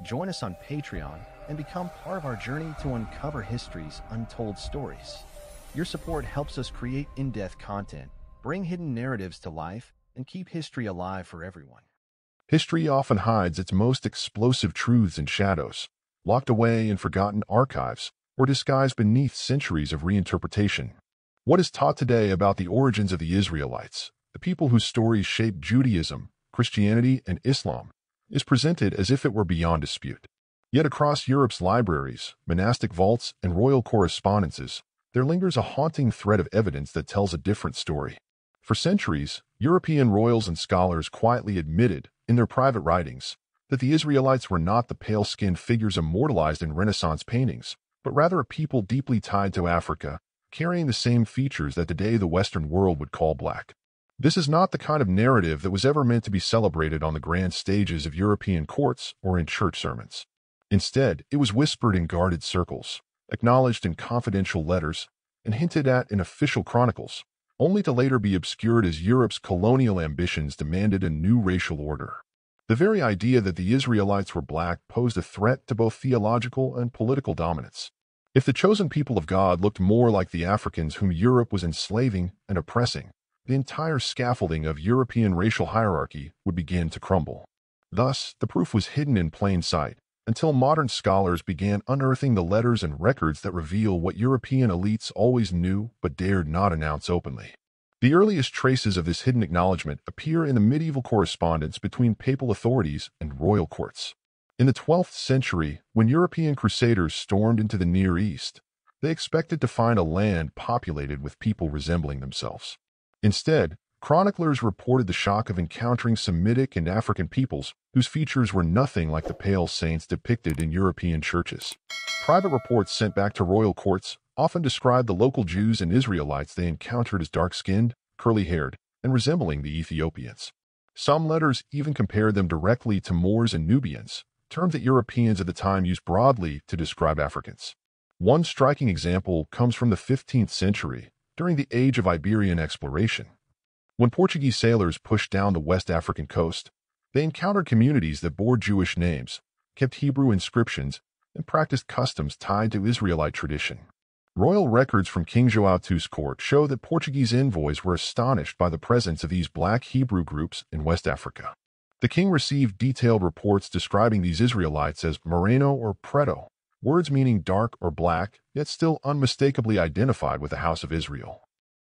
Join us on Patreon and become part of our journey to uncover history's untold stories. Your support helps us create in-depth content, bring hidden narratives to life, and keep history alive for everyone. History often hides its most explosive truths in shadows, locked away in forgotten archives, or disguised beneath centuries of reinterpretation. What is taught today about the origins of the Israelites, the people whose stories shaped Judaism, Christianity, and Islam, is presented as if it were beyond dispute. Yet across Europe's libraries, monastic vaults, and royal correspondences, there lingers a haunting thread of evidence that tells a different story. For centuries, European royals and scholars quietly admitted, in their private writings, that the Israelites were not the pale-skinned figures immortalized in Renaissance paintings, but rather a people deeply tied to Africa, carrying the same features that today the Western world would call black. This is not the kind of narrative that was ever meant to be celebrated on the grand stages of European courts or in church sermons. Instead, it was whispered in guarded circles, acknowledged in confidential letters, and hinted at in official chronicles, only to later be obscured as Europe's colonial ambitions demanded a new racial order. The very idea that the Israelites were black posed a threat to both theological and political dominance. If the chosen people of God looked more like the Africans whom Europe was enslaving and oppressing, the entire scaffolding of European racial hierarchy would begin to crumble. Thus, the proof was hidden in plain sight, until modern scholars began unearthing the letters and records that reveal what European elites always knew but dared not announce openly. The earliest traces of this hidden acknowledgement appear in the medieval correspondence between papal authorities and royal courts. In the 12th century, when European crusaders stormed into the Near East, they expected to find a land populated with people resembling themselves. Instead, chroniclers reported the shock of encountering Semitic and African peoples whose features were nothing like the pale saints depicted in European churches. Private reports sent back to royal courts often described the local Jews and Israelites they encountered as dark-skinned, curly-haired, and resembling the Ethiopians. Some letters even compared them directly to Moors and Nubians, terms that Europeans at the time used broadly to describe Africans. One striking example comes from the 15th century, during the age of Iberian exploration. When Portuguese sailors pushed down the West African coast, they encountered communities that bore Jewish names, kept Hebrew inscriptions, and practiced customs tied to Israelite tradition. Royal records from King João II's court show that Portuguese envoys were astonished by the presence of these black Hebrew groups in West Africa. The king received detailed reports describing these Israelites as moreno or preto, words meaning dark or black, yet still unmistakably identified with the House of Israel.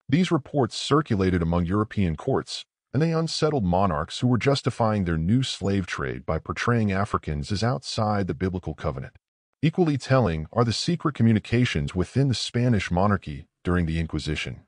These reports circulated among European courts, and they unsettled monarchs who were justifying their new slave trade by portraying Africans as outside the biblical covenant. Equally telling are the secret communications within the Spanish monarchy during the Inquisition.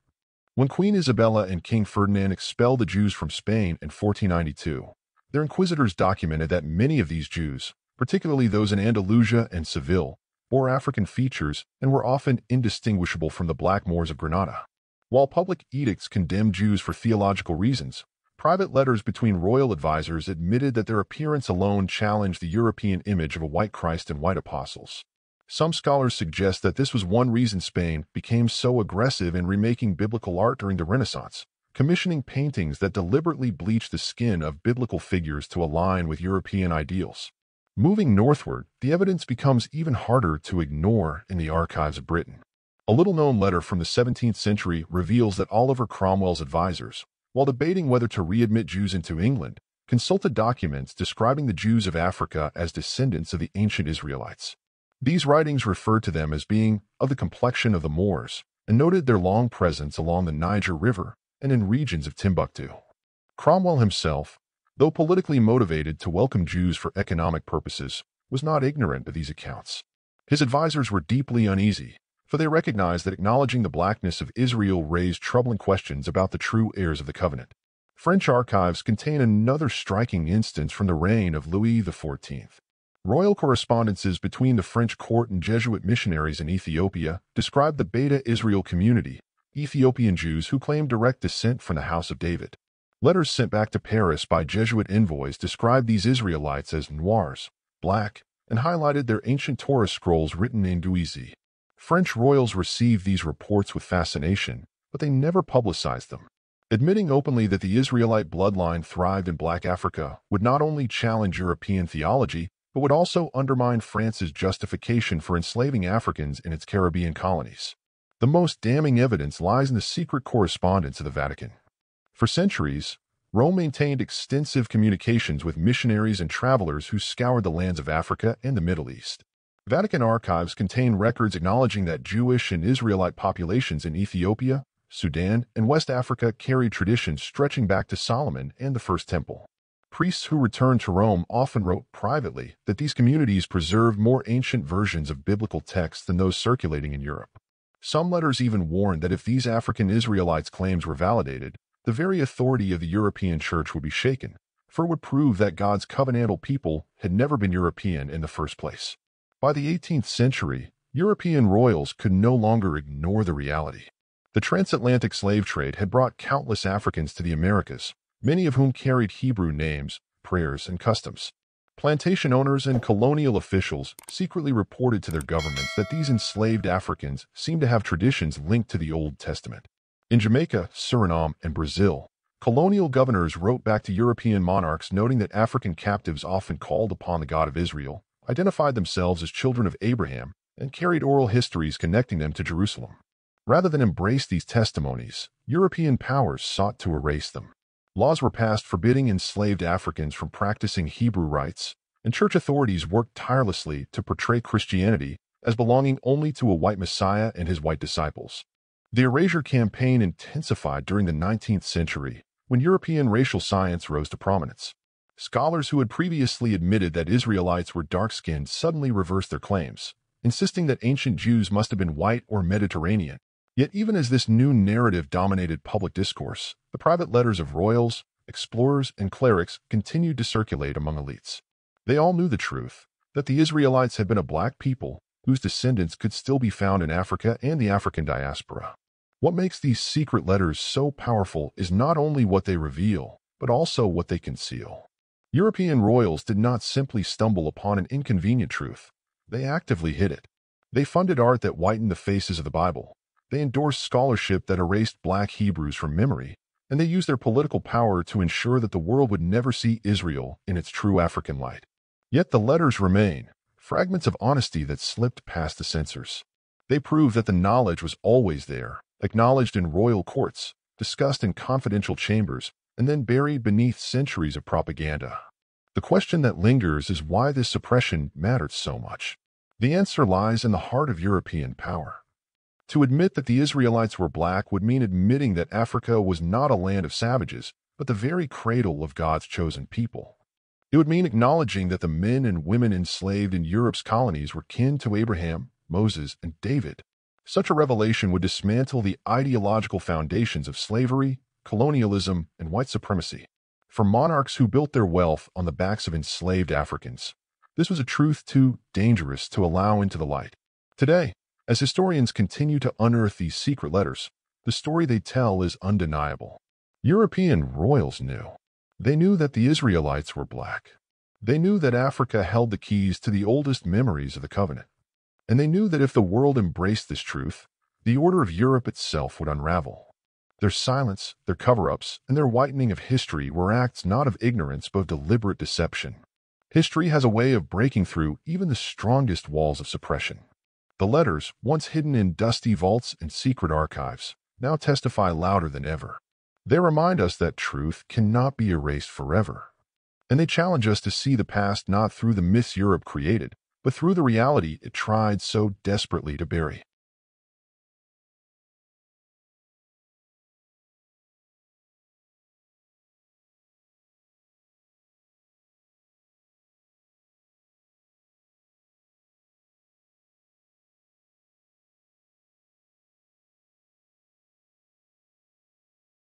When Queen Isabella and King Ferdinand expelled the Jews from Spain in 1492, their inquisitors documented that many of these Jews, particularly those in Andalusia and Seville, bore African features and were often indistinguishable from the Black Moors of Granada. While public edicts condemned Jews for theological reasons, private letters between royal advisors admitted that their appearance alone challenged the European image of a white Christ and white apostles. Some scholars suggest that this was one reason Spain became so aggressive in remaking biblical art during the Renaissance, commissioning paintings that deliberately bleached the skin of biblical figures to align with European ideals. Moving northward, the evidence becomes even harder to ignore in the archives of Britain. A little-known letter from the 17th century reveals that Oliver Cromwell's advisors, while debating whether to readmit Jews into England, consulted documents describing the Jews of Africa as descendants of the ancient Israelites. These writings referred to them as being of the complexion of the Moors, and noted their long presence along the Niger River and in regions of Timbuktu. Cromwell himself, though politically motivated to welcome Jews for economic purposes, was not ignorant of these accounts. His advisors were deeply uneasy, for they recognized that acknowledging the blackness of Israel raised troubling questions about the true heirs of the covenant. French archives contain another striking instance from the reign of Louis XIV. Royal correspondences between the French court and Jesuit missionaries in Ethiopia describe the Beta Israel community, Ethiopian Jews who claimed direct descent from the House of David. Letters sent back to Paris by Jesuit envoys described these Israelites as noirs, black, and highlighted their ancient Torah scrolls written in Guizi. French royals received these reports with fascination, but they never publicized them. Admitting openly that the Israelite bloodline thrived in Black Africa would not only challenge European theology, but would also undermine France's justification for enslaving Africans in its Caribbean colonies. The most damning evidence lies in the secret correspondence of the Vatican. For centuries, Rome maintained extensive communications with missionaries and travelers who scoured the lands of Africa and the Middle East. Vatican archives contain records acknowledging that Jewish and Israelite populations in Ethiopia, Sudan, and West Africa carried traditions stretching back to Solomon and the First Temple. Priests who returned to Rome often wrote privately that these communities preserved more ancient versions of biblical texts than those circulating in Europe. Some letters even warned that if these African Israelites' claims were validated, the very authority of the European Church would be shaken, for it would prove that God's covenantal people had never been European in the first place. By the 18th century, European royals could no longer ignore the reality. The transatlantic slave trade had brought countless Africans to the Americas, many of whom carried Hebrew names, prayers, and customs. Plantation owners and colonial officials secretly reported to their governments that these enslaved Africans seemed to have traditions linked to the Old Testament. In Jamaica, Suriname, and Brazil, colonial governors wrote back to European monarchs noting that African captives often called upon the God of Israel, identified themselves as children of Abraham, and carried oral histories connecting them to Jerusalem. Rather than embrace these testimonies, European powers sought to erase them. Laws were passed forbidding enslaved Africans from practicing Hebrew rites, and church authorities worked tirelessly to portray Christianity as belonging only to a white Messiah and his white disciples. The erasure campaign intensified during the 19th century, when European racial science rose to prominence. Scholars who had previously admitted that Israelites were dark-skinned suddenly reversed their claims, insisting that ancient Jews must have been white or Mediterranean. Yet even as this new narrative dominated public discourse, the private letters of royals, explorers, and clerics continued to circulate among elites. They all knew the truth, that the Israelites had been a black people whose descendants could still be found in Africa and the African diaspora. What makes these secret letters so powerful is not only what they reveal, but also what they conceal. European royals did not simply stumble upon an inconvenient truth. They actively hid it. They funded art that whitened the faces of the Bible. They endorsed scholarship that erased black Hebrews from memory, and they used their political power to ensure that the world would never see Israel in its true African light. Yet the letters remain, fragments of honesty that slipped past the censors. They prove that the knowledge was always there, acknowledged in royal courts, discussed in confidential chambers, and then buried beneath centuries of propaganda. The question that lingers is why this suppression mattered so much. The answer lies in the heart of European power. To admit that the Israelites were black would mean admitting that Africa was not a land of savages, but the very cradle of God's chosen people. It would mean acknowledging that the men and women enslaved in Europe's colonies were kin to Abraham, Moses, and David. Such a revelation would dismantle the ideological foundations of slavery, colonialism, and white supremacy. For monarchs who built their wealth on the backs of enslaved Africans, this was a truth too dangerous to allow into the light. Today, as historians continue to unearth these secret letters, the story they tell is undeniable. European royals knew. They knew that the Israelites were black. They knew that Africa held the keys to the oldest memories of the covenant. And they knew that if the world embraced this truth, the order of Europe itself would unravel. Their silence, their cover-ups, and their whitening of history were acts not of ignorance but of deliberate deception. History has a way of breaking through even the strongest walls of suppression. The letters, once hidden in dusty vaults and secret archives, now testify louder than ever. They remind us that truth cannot be erased forever. And they challenge us to see the past not through the myths Europe created, but through the reality it tried so desperately to bury.